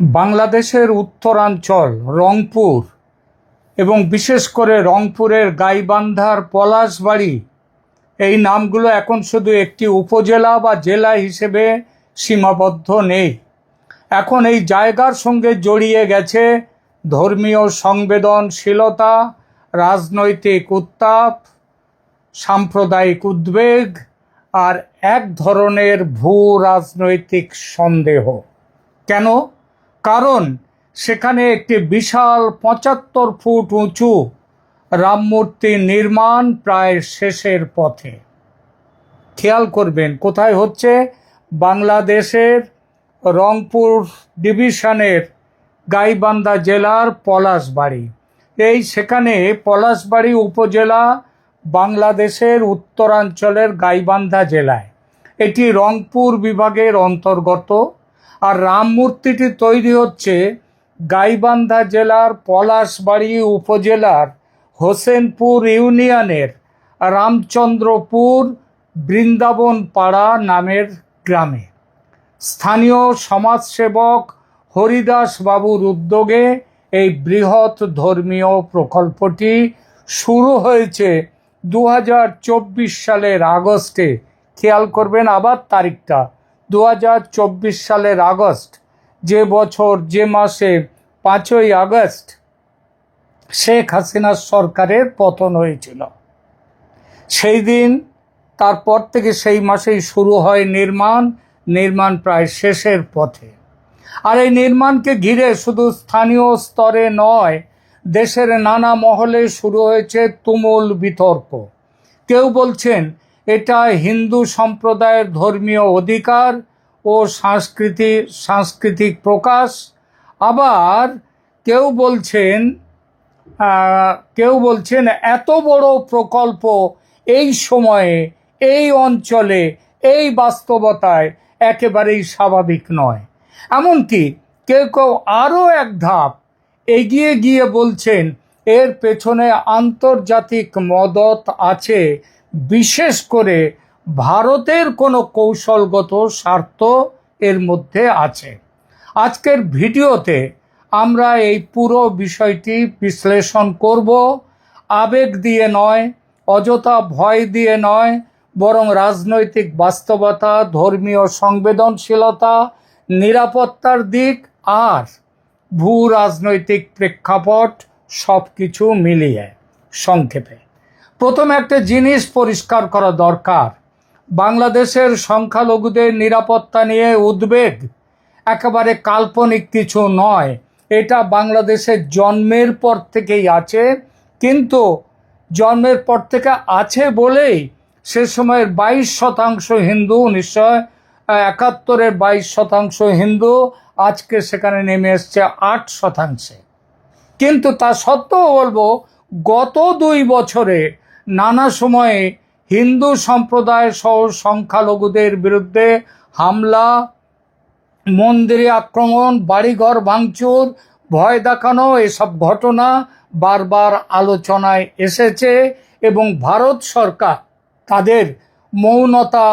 বাংলাদেশের উত্তরাঞ্চল রংপুর এবং বিশেষ করে রংপুরের গাইবান্ধার পলাশবাড়ি এই নামগুলো এখন শুধু একটি উপজেলা বা জেলা হিসেবে সীমাবদ্ধ নেই। এখন এই জায়গার সঙ্গে জড়িয়ে গেছে ধর্মীয় সংবেদনশীলতা, রাজনৈতিক উত্তাপ, সাম্প্রদায়িক উদ্বেগ আর এক ধরনের ভূ রাজনৈতিক সন্দেহ। কেন? কারণ সেখানে একটি বিশাল ৭৫ ফুট উঁচু রামমূর্তি নির্মাণ প্রায় শেষের পথে। খেয়াল করবেন কোথায় হচ্ছে? বাংলাদেশের রংপুর ডিভিশনের গাইবান্ধা জেলার পলাশবাড়ি। সেখানে পলাশবাড়ি উপজেলা বাংলাদেশের উত্তরাঞ্চলের গাইবান্ধা জেলায়, এটি রংপুর বিভাগের অন্তর্গত। আর রাম মূর্তিটি তৈরি হচ্ছে গাইবান্ধা জেলার পলাশবাড়ি উপজেলার হোসেনপুর ইউনিয়নের রামচন্দ্রপুর বৃন্দাবন পাড়া নামের গ্রামে। স্থানীয় সমাজসেবক হরিদাস বাবুর উদ্যোগে এই বৃহৎ ধর্মীয় প্রকল্পটি শুরু হয়েছে ২০২৪ সালের আগস্টে। খেয়াল করবেন আবার তারিখটা, ২০২৪ সালের আগস্ট, যে বছর যে মাসে ৫ই আগস্ট শেখ হাসিনার সরকারের পতন হয়েছিল। সেই দিন, তারপর থেকে সেই মাসেই শুরু হয় নির্মাণ প্রায় শেষের পথে। আর এই নির্মাণকে ঘিরে শুধু স্থানীয় স্তরে নয়, দেশের নানা মহলে শুরু হয়েছে তুমুল বিতর্ক। কেউ বলছেন এটা হিন্দু সম্প্রদায়ের ধর্মীয় অধিকার ও সাংস্কৃতিক প্রকাশ। আবার কেউ বলছেন এত বড় প্রকল্প এই সময়ে, এই অঞ্চলে, এই বাস্তবতায় একেবারেই স্বাভাবিক নয়। এমনকি কেউ আরও এক ধাপ এগিয়ে গিয়ে বলছেন এর পেছনে আন্তর্জাতিক মদত আছে, বিশেষ করে ভারতের কোনো কৌশলগত স্বার্থ এর মধ্যে আছে। আজকের ভিডিওতে আমরা এই পুরো বিষয়টি বিশ্লেষণ করব, আবেগ দিয়ে নয়, অযথা ভয় দিয়ে নয়, বরং রাজনৈতিক বাস্তবতা, ধর্মীয় সংবেদনশীলতা, নিরাপত্তার দিক আর ভূ রাজনৈতিক প্রেক্ষাপট সব কিছু মিলিয়ে। সংক্ষেপে প্রথমে একটা জিনিস পরিষ্কার করা দরকার, বাংলাদেশের সংখ্যালঘুদের নিরাপত্তা নিয়ে উদ্বেগ একেবারে কাল্পনিক কিছু নয়। এটা বাংলাদেশের জন্মের পর থেকেই আছে, কিন্তু জন্মের পর থেকে আছে বলেই সে সময়ের ২২% হিন্দু, ১৯৭১-এর ২২% হিন্দু, আজকে সেখানে নেমে এসছে ৮%। কিন্তু তা সত্ত্বেও বলবো, গত ২ বছরে নানা সময়ে হিন্দু সম্প্রদায় সহ সংখ্যালঘুদের বিরুদ্ধে হামলা, মন্দিরে আক্রমণ, বাড়িঘর ভাঙচুর, ভয় দেখানো, এসব ঘটনা বারবার আলোচনায় এসেছে এবং ভারত সরকার তাদের মৌনতা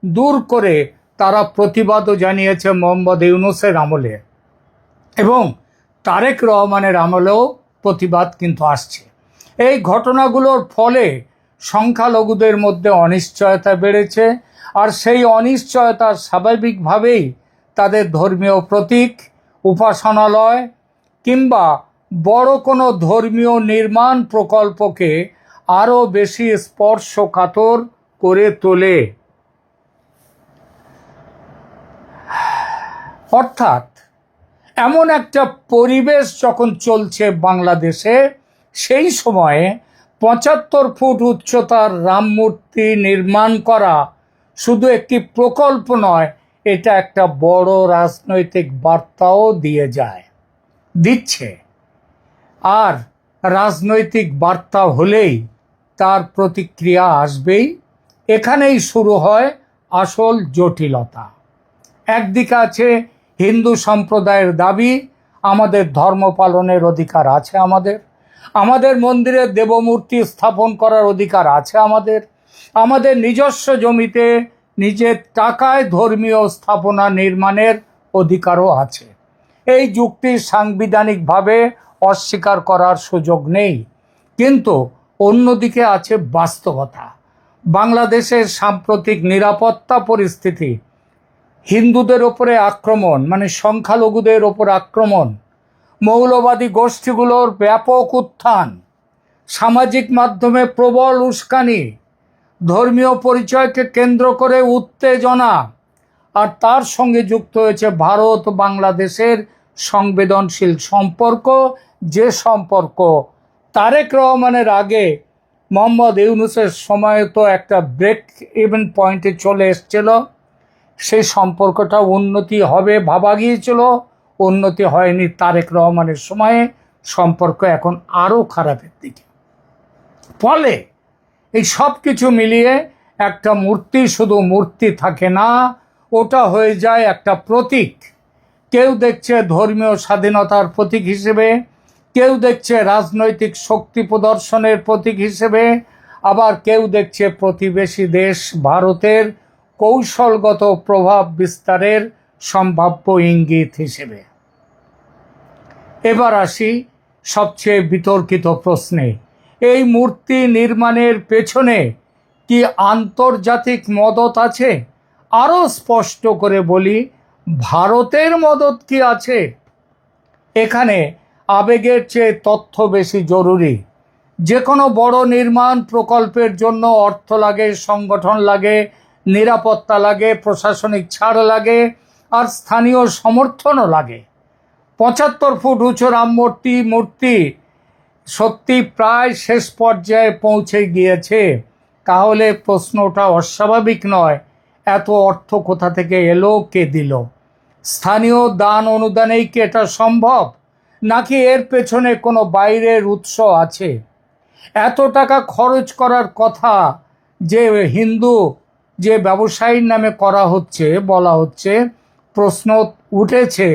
দূর করে তারা প্রতিবাদও জানিয়েছে মোহাম্মদ ইউনূসের আমলে, এবং তারেক রহমানের আমলেও প্রতিবাদ কিন্তু আসছে। এই ঘটনাগুলোর ফলে সংখ্যালঘুদের মধ্যে অনিশ্চয়তা বেড়েছে, আর সেই অনিশ্চয়তা স্বাভাবিকভাবেই তাদের ধর্মীয় প্রতীক, উপাসনালয় কিংবা বড় কোনো ধর্মীয় নির্মাণ প্রকল্পকে আরও বেশি স্পর্শকাতর করে তোলে। অর্থাৎ এমন একটা পরিবেশ যখন চলছে বাংলাদেশে, সেই সময়ে ৭৫ ফুট উচ্চতার রাম মূর্তি নির্মাণ করা শুধু একটি প্রকল্প নয়, এটা একটা বড় রাজনৈতিক বার্তাও দিচ্ছে। আর রাজনৈতিক বার্তা হলেই তার প্রতিক্রিয়া আসবেই। এখানেই শুরু হয় আসল জটিলতা। একদিকে আছে হিন্দু সম্প্রদায়ের দাবি, আমাদের ধর্ম পালনের অধিকার আছে, আমাদের মন্দিরে দেবমূর্তি স্থাপন করার অধিকার আছে, আমাদের নিজস্ব জমিতে নিজের টাকায় ধর্মীয় স্থাপনা নির্মাণের অধিকারও আছে। এই যুক্তি সাংবিধানিকভাবে অস্বীকার করার সুযোগ নেই। কিন্তু অন্যদিকে আছে বাস্তবতা। বাংলাদেশের সাম্প্রতিক নিরাপত্তা পরিস্থিতি, হিন্দুদের ওপরে আক্রমণ মানে সংখ্যালঘুদের ওপর আক্রমণ, মৌলবাদী গোষ্ঠীগুলোর ব্যাপক উত্থান, সামাজিক মাধ্যমে প্রবল উস্কানি, ধর্মীয় পরিচয়কে কেন্দ্র করে উত্তেজনা, আর তার সঙ্গে যুক্ত হয়েছে ভারত বাংলাদেশের সংবেদনশীল সম্পর্ক, যে সম্পর্ক তারেক রহমানের আগে মোহাম্মদ ইউনূসের সময় তো একটা ব্রেক ইভেন পয়েন্টে চলে এসছিল। সেই সম্পর্কটা উন্নতি হবে ভাবা গিয়েছিল, উন্নতি হয়নি। তারেক রহমানের সময়ে সম্পর্ক এখন আরও খারাপের দিকে। ফলে এই সব কিছু মিলিয়ে একটা মূর্তি শুধু মূর্তি থাকে না, ওটা হয়ে যায় একটা প্রতীক। কেউ দেখছে ধর্মীয় স্বাধীনতার প্রতীক হিসেবে, কেউ দেখছে রাজনৈতিক শক্তি প্রদর্শনের প্রতীক হিসেবে, আবার কেউ দেখছে প্রতিবেশী দেশ ভারতের কৌশলগত প্রভাব বিস্তারের সম্ভাব্য ইঙ্গিত হিসেবে। এবার আসি সবচেয়ে বিতর্কিত প্রশ্নে, এই মূর্তি নির্মাণের পেছনে কি আন্তর্জাতিক মদত আছে? আরও স্পষ্ট করে বলি, ভারতের মদত কি আছে? এখানে আবেগের চেয়ে তথ্য বেশি জরুরি। যে কোনো বড় নির্মাণ প্রকল্পের জন্য অর্থ লাগে, সংগঠন লাগে, নিরাপত্তা লাগে, প্রশাসনিক ছাড় লাগে, আর স্থানীয় সমর্থনও লাগে। ৭৫ ফুট উঁচু রাম মূর্তি সত্যি প্রায় শেষ পর্যায়ে পৌঁছে গিয়েছে। তাহলে প্রশ্নটা অস্বাভাবিক নয়, এত অর্থ কোথা থেকে এলো, কে দিল? স্থানীয় দান অনুদানেই কি এটা সম্ভব, নাকি এর পেছনে কোনো বাইরের উৎস আছে? এত টাকা খরচ করার কথা যে হিন্দু যে ব্যবসায়ীর নামে করা হচ্ছে, বলা হচ্ছে, প্রশ্ন উঠেছে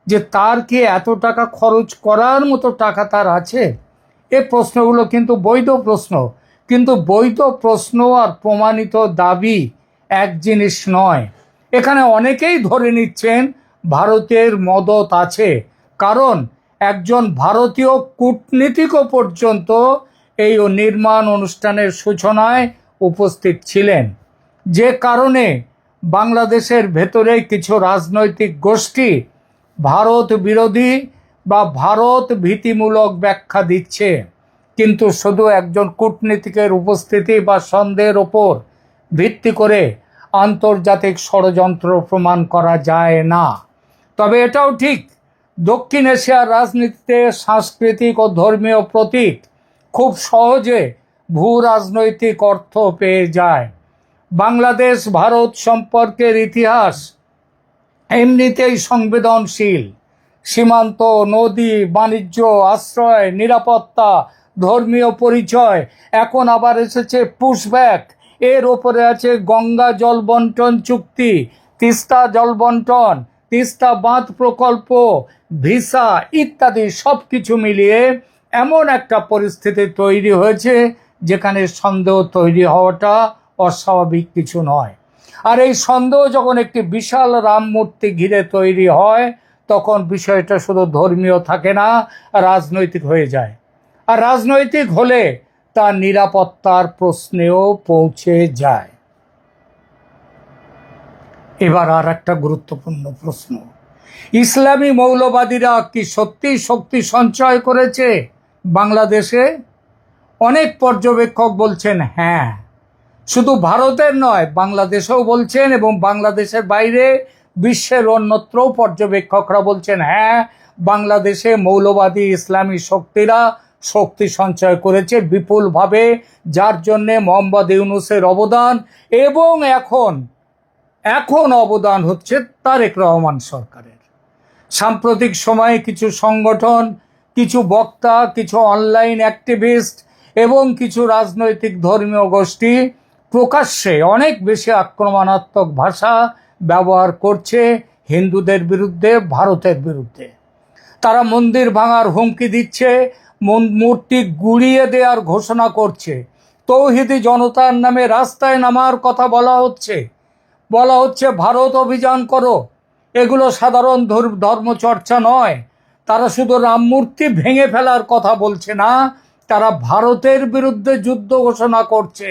যে তার কি এত টাকা খরচ করার মতো টাকা তার আছে? এই প্রশ্নগুলো কিন্তু বৈধ প্রশ্ন, কিন্তু বৈধ প্রশ্ন আর প্রমাণিত দাবি এক জিনিস নয়। এখানে অনেকেই ধরে নিচ্ছেন ভারতের মদত আছে, কারণ একজন ভারতীয় কূটনীতিকও পর্যন্ত এই নির্মাণ অনুষ্ঠানের সূচনায় উপস্থিত ছিলেন। যে কারণে বাংলাদেশের ভেতরে কিছু রাজনৈতিক গোষ্ঠী ভারত বিরোধী বা ভারত ভীতিমূলক ব্যাখ্যা দিচ্ছে। কিন্তু শুধু একজন কূটনীতিকের উপস্থিতি বা সন্দেহের ওপর ভিত্তি করে আন্তর্জাতিক ষড়যন্ত্র প্রমাণ করা যায় না। তবে এটাও ঠিক, দক্ষিণ এশিয়ার রাজনীতিতে সাংস্কৃতিক ও ধর্মীয় প্রতীক খুব সহজে ভূ রাজনৈতিক অর্থ পেয়ে যায়। বাংলাদেশ ভারত সম্পর্কের ইতিহাস এমনিতেই সংবেদনশীল। সীমান্ত, নদী, বাণিজ্য, আশ্রয়, নিরাপত্তা, ধর্মীয় পরিচয়, এখন আবার এসেছে পুশব্যাক। এর ওপরে আছে গঙ্গা জল বন্টন চুক্তি, তিস্তা জল বন্টন, তিস্তা বাঁধ প্রকল্প, ভিসা ইত্যাদি। সব কিছু মিলিয়ে এমন একটা পরিস্থিতি তৈরি হয়েছে যেখানে সন্দেহ তৈরি হওয়াটা অস্বাভাবিক কিছু নয়। আর এই সন্দেহ যখন একটি বিশাল রাম মূর্তি ঘিরে তৈরি হয়, তখন বিষয়টা শুধু ধর্মীয় থাকে না, রাজনৈতিক হয়ে যায়। আর রাজনৈতিক হলে তা নিরাপত্তার প্রশ্নেও পৌঁছে যায়। এবার আর একটা গুরুত্বপূর্ণ প্রশ্ন, ইসলামী মৌলবাদীরা কি সত্যি শক্তি সঞ্চয় করেছে বাংলাদেশে? অনেক পর্যবেক্ষক বলছেন হ্যাঁ। শুধু ভারতের নয়, বাংলাদেশেও বলছেন, এবং বাংলাদেশের বাইরে বিশ্বের অন্যত্রও পর্যবেক্ষকরা বলছেন হ্যাঁ, বাংলাদেশে মৌলবাদী ইসলামী শক্তিরা শক্তি সঞ্চয় করেছে বিপুলভাবে, যার জন্যে মোহাম্মদ ইউনূসের অবদান, এবং এখন অবদান হচ্ছে তারেক রহমান সরকারের। সাম্প্রতিক সময়ে কিছু সংগঠন, কিছু বক্তা, কিছু অনলাইন অ্যাক্টিভিস্ট এবং কিছু রাজনৈতিক ধর্মীয় গোষ্ঠী প্রকাশ্যে অনেক বেশি আক্রমণাত্মক ভাষা ব্যবহার করছে হিন্দুদের বিরুদ্ধে, ভারতের বিরুদ্ধে। তারা মন্দির ভাঙার হুমকি দিচ্ছে, মূর্তি গুঁড়িয়ে দেওয়ার ঘোষণা করছে, তৌহিদি জনতার নামে রাস্তায় নামার কথা বলা হচ্ছে ভারত অভিযান করো। এগুলো সাধারণ ধর্মচর্চা নয়। তারা শুধু রাম মূর্তি ভেঙে ফেলার কথা বলছে না, তারা ভারতের বিরুদ্ধে যুদ্ধ ঘোষণা করছে।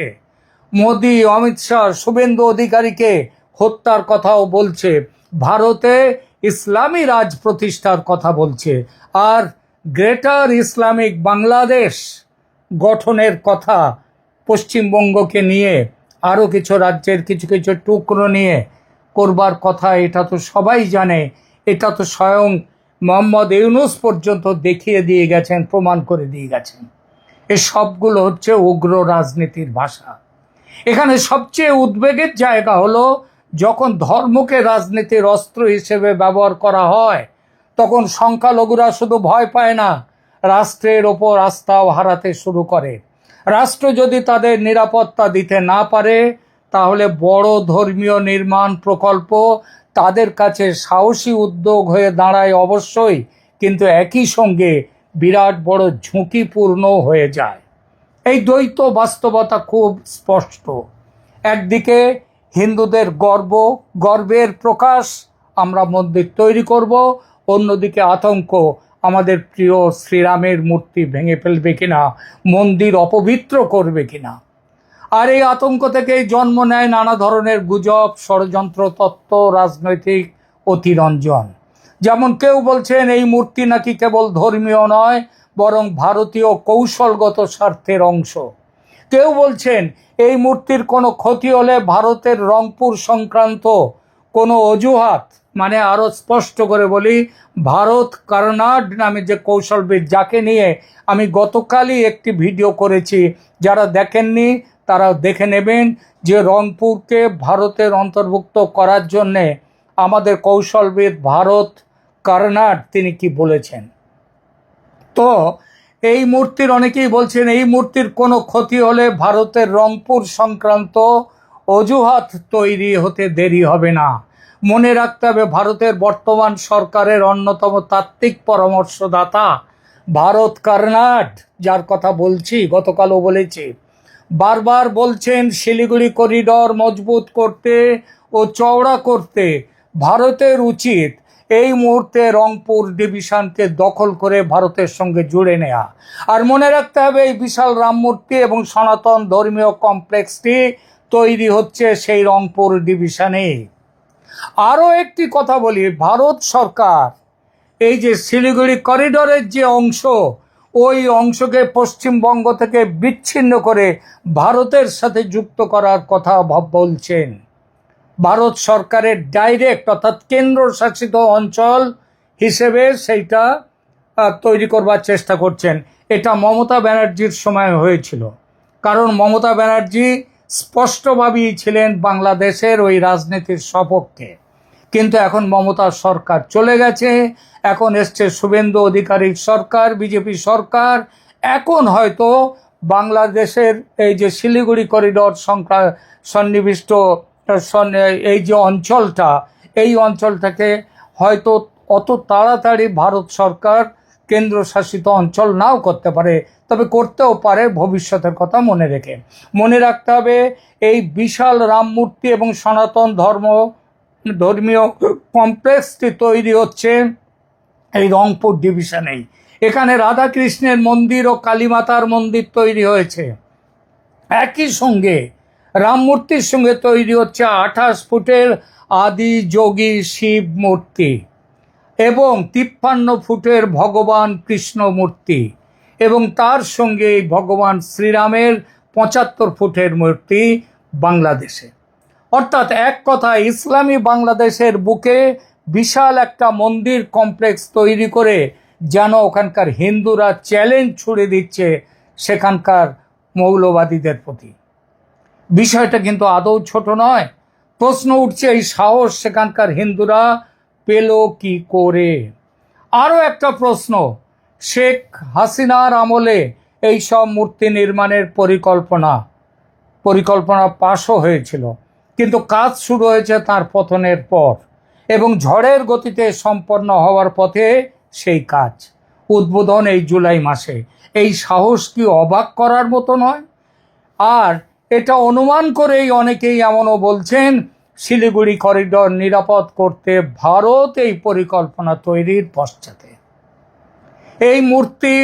মোদি, অমিত শাহ, শুভেন্দু অধিকারীকে হত্যার কথাও বলছে, ভারতে ইসলামী রাজ প্রতিষ্ঠার কথা বলছে, আর গ্রেটার ইসলামিক বাংলাদেশ গঠনের কথা পশ্চিমবঙ্গকে নিয়ে, আরও কিছু রাজ্যের কিছু কিছু টুকরো নিয়ে করবার কথা। এটা তো সবাই জানে, এটা তো স্বয়ং মোহাম্মদ ইউনূস পর্যন্ত দেখিয়ে দিয়ে গেছেন, প্রমাণ করে দিয়ে গেছেন। এ সবগুলো হচ্ছে উগ্র রাজনীতির ভাষা। এখানে সবচেয়ে উদ্বেগের জায়গা হলো যখন ধর্মকে রাজনীতির অস্ত্র হিসেবে ব্যবহার করা হয়, তখন সংখ্যালঘুরা শুধু ভয় পায় না, রাষ্ট্রের ওপর আস্থাও হারাতে শুরু করে। রাষ্ট্র যদি তাদের নিরাপত্তা দিতে না পারে, তাহলে বড় ধর্মীয় নির্মাণ প্রকল্প তাদের কাছে সাহসী উদ্যোগ হয়ে দাঁড়ায় অবশ্যই, কিন্তু একই সঙ্গে বিরাট বড় ঝুঁকিপূর্ণ হয়ে যায়। এই দ্বৈত বাস্তবতা খুব স্পষ্ট। একদিকে হিন্দুদের গর্বের প্রকাশ, আমরা মন্দির তৈরি করব, অন্যদিকে আতঙ্ক, আমাদের প্রিয় শ্রীরামের মূর্তি ভেঙে ফেলবে কিনা, মন্দির অপবিত্র করবে কিনা। আর এই আতঙ্ক থেকেই জন্ম নেয় নানা ধরনের গুজব, ষড়যন্ত্র তত্ত্ব, রাজনৈতিক অতিরঞ্জন। যেমন কেউ বলছেন এই মূর্তি নাকি কেবল ধর্মীয় নয়, বরং ভারতীয় কৌশলগত স্বার্থের অংশ। কেউ বলছেন এই মূর্তির কোনো ক্ষতি হলে ভারতের রংপুর সংক্রান্ত কোনো অজুহাত, মানে আরও স্পষ্ট করে বলি, ভারত কার্নাড নামে যে কৌশলবিদ, যাকে নিয়ে আমি গতকালই একটি ভিডিও করেছি, যারা দেখেননি তারাও দেখে নেবেন, যে রংপুরকে ভারতের অন্তর্ভুক্ত করার জন্যে আমাদের কৌশলবিদ ভারত কার্নাড তিনি কি বলেছেন। তো এই মূর্তির অনেকেই বলছেন এই মূর্তির কোনো ক্ষতি হলে ভারতের রংপুর সংক্রান্ত অজুহাত তৈরি হতে দেরি হবে না। মনে রাখতে হবে, ভারতের বর্তমান সরকারের অন্যতম তাত্ত্বিক পরামর্শদাতা ভারত কার্নাড, যার কথা বলছি, গতকালও বলেছি, বারবার বলছেন শিলিগুড়ি করিডর মজবুত করতে ও চওড়া করতে ভারতের উচিত এই মুহূর্তে রংপুর ডিভিশনকে দখল করে ভারতের সঙ্গে জুড়ে নেওয়া। আর মনে রাখতে হবে, এই বিশাল রাম মূর্তি এবং সনাতন ধর্মীয় কমপ্লেক্সটি তৈরি হচ্ছে সেই রংপুর ডিভিশনে। আরও একটি কথা বলি, ভারত সরকার এই যে শিলিগুড়ি করিডরের যে অংশ, ওই অংশকে পশ্চিমবঙ্গ থেকে বিচ্ছিন্ন করে ভারতের সাথে যুক্ত করার কথা বলছেন। ভারত সরকারের ডাইরেক্ট অর্থাৎ কেন্দ্রশাসিত অঞ্চল হিসেবে সেইটা তৈরি করবার চেষ্টা করছেন। এটা মমতা ব্যানার্জির সময় হয়েছিল, কারণ মমতা ব্যানার্জি স্পষ্টভাবেই ছিলেন বাংলাদেশের ওই রাজনীতির সপক্ষে। কিন্তু এখন মমতার সরকার চলে গেছে, এখন এসছে শুভেন্দু অধিকারীর সরকার, বিজেপি সরকার। এখন হয়তো বাংলাদেশের এই যে শিলিগুড়ি করিডর সন্নিবিষ্ট এই যে অঞ্চলটা, এই অঞ্চলটাকে হয়তো অত তাড়াতাড়ি ভারত সরকার কেন্দ্রশাসিত অঞ্চল নাও করতে পারে, তবে করতেও পারে ভবিষ্যতের কথা মনে রেখে। মনে রাখতে হবে, এই বিশাল রাম মূর্তি এবং সনাতন ধর্মীয় কমপ্লেক্সটি তৈরি হচ্ছে এই রংপুর ডিভিশনেই। এখানে রাধাকৃষ্ণের মন্দির ও কালীমাতার মন্দির তৈরি হয়েছে। একই সঙ্গে রাম মূর্তির সঙ্গে তৈরি হচ্ছে 28 ফুটের আদি যোগী শিব মূর্তি এবং 53 ফুটের ভগবান কৃষ্ণ মূর্তি, এবং তার সঙ্গে ভগবান শ্রীরামের 75 ফুটের মূর্তি বাংলাদেশে। অর্থাৎ এক কথা, ইসলামী বাংলাদেশের বুকে বিশাল একটা মন্দির কমপ্লেক্স তৈরি করে যেন ওখানকার হিন্দুরা চ্যালেঞ্জ ছুড়ে দিচ্ছে সেখানকার মৌলবাদীদের প্রতি। বিষয়টা কিন্তু আদৌ ছোট নয়। প্রশ্ন উঠছে, এই সাহস সেখানকার হিন্দুরা পেল কি করে? আরও একটা প্রশ্ন, শেখ হাসিনার আমলে এই সব মূর্তি নির্মাণের পরিকল্পনা পাশও হয়েছিল, কিন্তু কাজ শুরু হয়েছে তার পতনের পর এবং ঝড়ের গতিতে সম্পন্ন হওয়ার পথে সেই কাজ। উদ্বোধন এই জুলাই মাসে। এই সাহস কি অবাক করার মতো নয়? আর এটা অনুমান করেই অনেকেই এমনও বলছেন শিলিগুড়ি করিডর নিরাপদ করতে ভারত এই পরিকল্পনা তৈরির পশ্চাতে। এই মূর্তি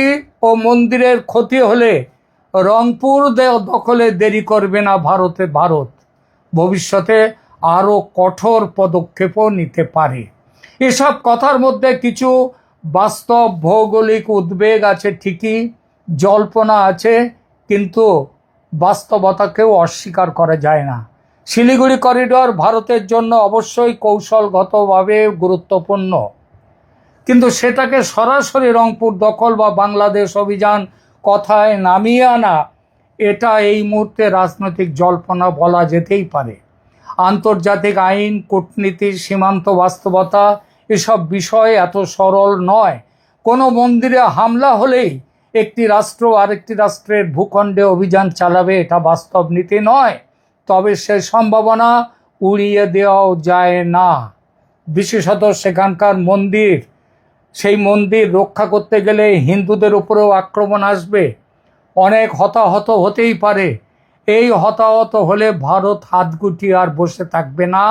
ও মন্দিরের ক্ষতি হলে রংপুর দখলে দেরি করবে না ভারত ভবিষ্যতে আরও কঠোর পদক্ষেপও নিতে পারে। এসব কথার মধ্যে কিছু বাস্তব ভৌগোলিক উদ্বেগ আছে ঠিকই, জল্পনা আছে, কিন্তু বাস্তবতাকেও অস্বীকার করা যায় না। শিলিগুড়ি করিডর ভারতের জন্য অবশ্যই কৌশলগতভাবে গুরুত্বপূর্ণ, কিন্তু সেটাকে সরাসরি রংপুর দখল বা বাংলাদেশ অভিযান কথায় নামিয়ে আনা, এটা এই মুহূর্তে রাজনৈতিক জল্পনা বলা যেতেই পারে। আন্তর্জাতিক আইন, কূটনীতি, সীমান্ত বাস্তবতা এসব বিষয় এত সরল নয়। কোনো মন্দিরে হামলা হলেই একটি রাষ্ট্র আরেকটি রাষ্ট্রের ভূখণ্ডে অভিযান চালাবে, এটা বাস্তব নীতি নয়। তবে সে সম্ভাবনা উড়িয়ে দেওয়াও যায় না। বিশেষত সেখানকার মন্দির, সেই মন্দির রক্ষা করতে গেলে হিন্দুদের উপরেও আক্রমণ আসবে, অনেক হতাহত হতেই পারে। এই হতাহত হলে ভারত হাত গুটিয়ে আর বসে থাকবে না,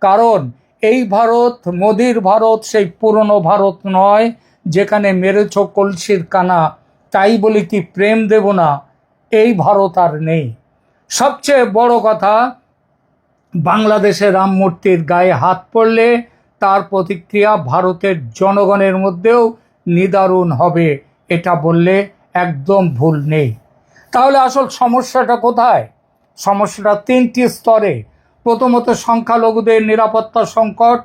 কারণ এই ভারত, মোদির ভারত সেই পুরনো ভারত নয় যেখানে মেরেছ কলসির কানা তাই বলি কি প্রেম দেব না, এই ভারত আর নেই। সবচেয়ে বড় কথা, বাংলাদেশে রাম মূর্তির গায়ে হাত পড়লে তার প্রতিক্রিয়া ভারতের জনগণের মধ্যেও নিদারুণ হবে, এটা বললে একদম ভুল নেই। তাহলে আসল সমস্যাটা কোথায়? সমস্যাটা তিনটি স্তরে। প্রথমত, সংখ্যালঘুদের নিরাপত্তা সংকট।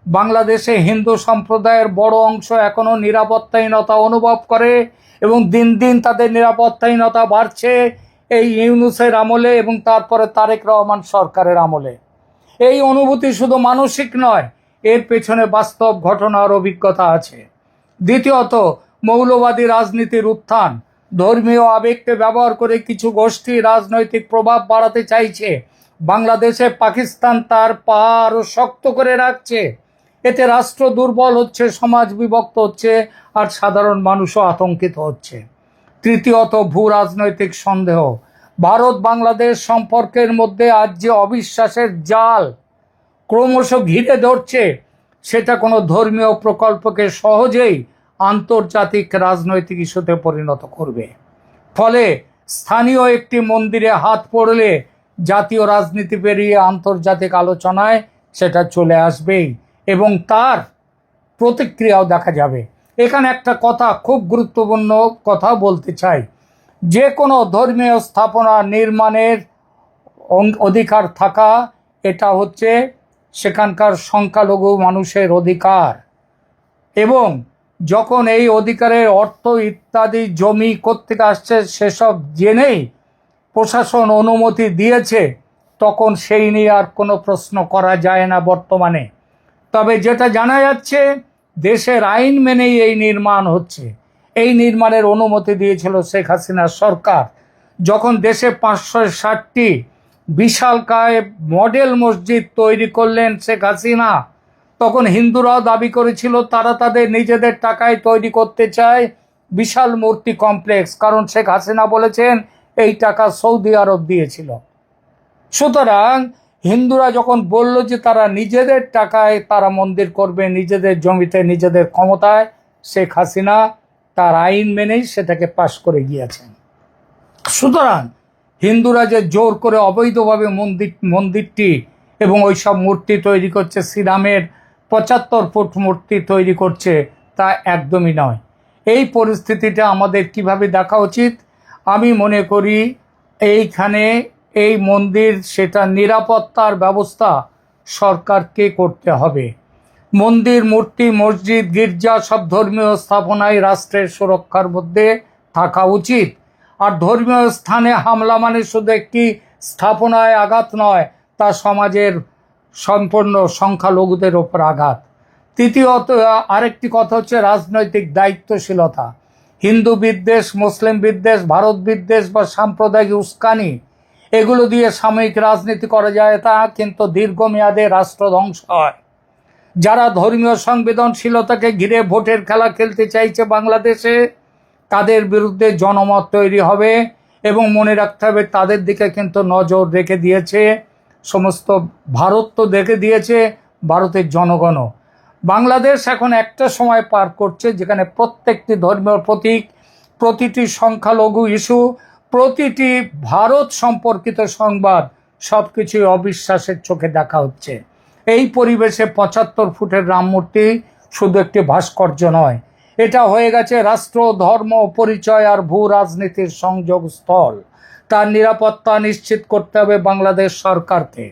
বাংলাদেশে হিন্দু সম্প্রদায়ের বড় অংশ এখনও নিরাপত্তাহীনতা অনুভব করে এবং দিন দিন তাদের নিরাপত্তাহীনতা বাড়ছে এই ইউনূসের আমলে এবং তারপরে তারেক রহমান সরকারের আমলে। এই অনুভূতি শুধু মানসিক নয়, এর পেছনে বাস্তব ঘটনার অভিজ্ঞতা আছে। দ্বিতীয়ত, মৌলবাদী রাজনীতির উত্থান। ধর্মীয় আবেগকে ব্যবহার করে কিছু গোষ্ঠী রাজনৈতিক প্রভাব বাড়াতে চাইছে। বাংলাদেশে পাকিস্তান তার পা আরও শক্ত করে রাখছে। এতে রাষ্ট্র দুর্বল হচ্ছে, সমাজ বিভক্ত হচ্ছে, আর সাধারণ মানুষও আতঙ্কিত হচ্ছে। তৃতীয়ত, ভূ রাজনৈতিক সন্দেহ। ভারত বাংলাদেশ সম্পর্কের মধ্যে আজ যে অবিশ্বাসের জাল ক্রমশ ঘিরে ধরছে, সেটা কোনো ধর্মীয় প্রকল্পকে সহজেই আন্তর্জাতিক রাজনৈতিক ইস্যুতে পরিণত করবে। ফলে স্থানীয় একটি মন্দিরে হাত পড়লে জাতীয় রাজনীতি পেরিয়ে আন্তর্জাতিক আলোচনায় সেটা চলে আসবেই এবং তার প্রতিক্রিয়াও দেখা যাবে। এখানে একটা কথা, খুব গুরুত্বপূর্ণ কথা বলতে চাই। যে কোনো ধর্মীয় স্থাপনা নির্মাণের অধিকার থাকা, এটা হচ্ছে সেখানকার সংখ্যালঘু মানুষের অধিকার, এবং যখন এই অধিকারের অর্থ ইত্যাদি জমি কোত্থেকে আসছে সেসব জেনেই প্রশাসন অনুমতি দিয়েছে, তখন সেই নিয়ে আর কোনো প্রশ্ন করা যায় না বর্তমানে। তবে যেটা জানা যাচ্ছে, দেশের আইন মেনেই এই নির্মাণ হচ্ছে। এই নির্মাণের অনুমতি দিয়েছিল শেখ হাসিনার সরকার। যখন দেশে 560টি বিশালকায় মডেল মসজিদ তৈরি করলেন শেখ হাসিনা, তখন হিন্দুরাও দাবি করেছিল তারা তাদের নিজেদের টাকায় তৈরি করতে চায় বিশাল মূর্তি কমপ্লেক্স, কারণ শেখ হাসিনা বলেছেন এই টাকা সৌদি আরব দিয়েছিল। সুতরাং হিন্দুরা যখন বলল যে তারা নিজেদের টাকায় তারা মন্দির করবে, নিজেদের জমিতে, নিজেদের ক্ষমতায়, শেখ হাসিনা তার আইন মেনেই সেটাকে পাশ করে গিয়েছেন। সুতরাং হিন্দুরা যে জোর করে অবৈধভাবে মন্দিরটি এবং ওই সব মূর্তি তৈরি করছে, শ্রীরামের 75 ফুট মূর্তি তৈরি করছে, তা একদমই নয়। এই পরিস্থিতিটা আমাদের কিভাবে দেখা উচিত? আমি মনে করি এইখানে এই মন্দির, সেটা নিরাপত্তার ব্যবস্থা সরকারকে করতে হবে। মন্দির, মূর্তি, মসজিদ, গির্জা সব ধর্মীয় স্থাপনায় রাষ্ট্রের সুরক্ষার মধ্যে থাকা উচিত। আর ধর্মীয় স্থানে হামলা মানে শুধু একটি স্থাপনায় আঘাত নয়, তা সমাজের সম্পূর্ণ সংখ্যালঘুদের ওপর আঘাত। তৃতীয়ত, আরেকটি কথা হচ্ছে রাজনৈতিক দায়িত্বশীলতা। হিন্দু বিদ্বেষ, মুসলিম বিদ্বেষ, ভারত বিদ্বেষ বা সাম্প্রদায়িক উস্কানি, এগুলো দিয়ে সাময়িক রাজনীতি করা যায়, তা কিন্তু দীর্ঘমেয়াদে রাষ্ট্র ধ্বংস হয়। যারা ধর্মীয় সংবেদনশীলতাকে ঘিরে ভোটের খেলা খেলতে চাইছে বাংলাদেশে, তাদের বিরুদ্ধে জনমত তৈরি হবে এবং মনে রাখতে হবে তাদের দিকে কিন্তু নজর রেখে দিয়েছে সমস্ত ভারত তো দেখে দিয়েছে, ভারতের জনগণও। বাংলাদেশ এখন একটা সময় পার করছে যেখানে প্রত্যেকটি ধর্মীয় প্রতীক, প্রতিটি সংখ্যালঘু ইস্যু, প্রতিটি ভারত সম্পর্কিত সংবাদ সব কিছুই অবিশ্বাসের চোখে দেখা হচ্ছে। এই পরিবেশে ৭৫ ফুটের রাম মূর্তি শুধু একটি ভাস্কর্য নয়, এটা হয়ে গেছে রাষ্ট্র, ধর্ম, পরিচয় আর ভূ রাজনীতির সংযোগ স্থল। তার নিরাপত্তা নিশ্চিত করতে হবে বাংলাদেশ সরকারকে।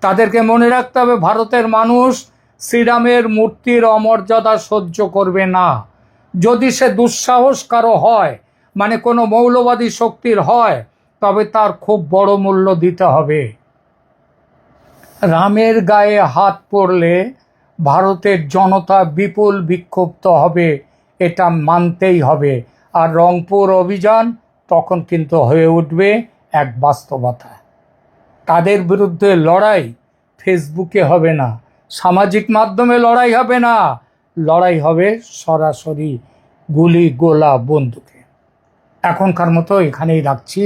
তাদেরকে মনে রাখতে হবে ভারতের মানুষ শ্রীরামের মূর্তির অমর্যাদা সহ্য করবে না। যদি সে দুঃসাহস কারো হয়, মানে কোনো মৌলবাদী শক্তির হয়, তবে তার খুব বড় মূল্য দিতে হবে। রামের গায়ে হাত পড়লে ভারতের জনতা বিপুল বিক্ষুব্ধ হবে, এটা মানতেই হবে। আর রংপুর অভিযান তখন কিন্তু হয়ে উঠবে এক বাস্তবতা। তাদের বিরুদ্ধে লড়াই ফেসবুকে হবে না, সামাজিক মাধ্যমে লড়াই হবে না, লড়াই হবে সরাসরি গুলি গোলা বন্দুকে। এখনকার মতো এখানেই রাখছি।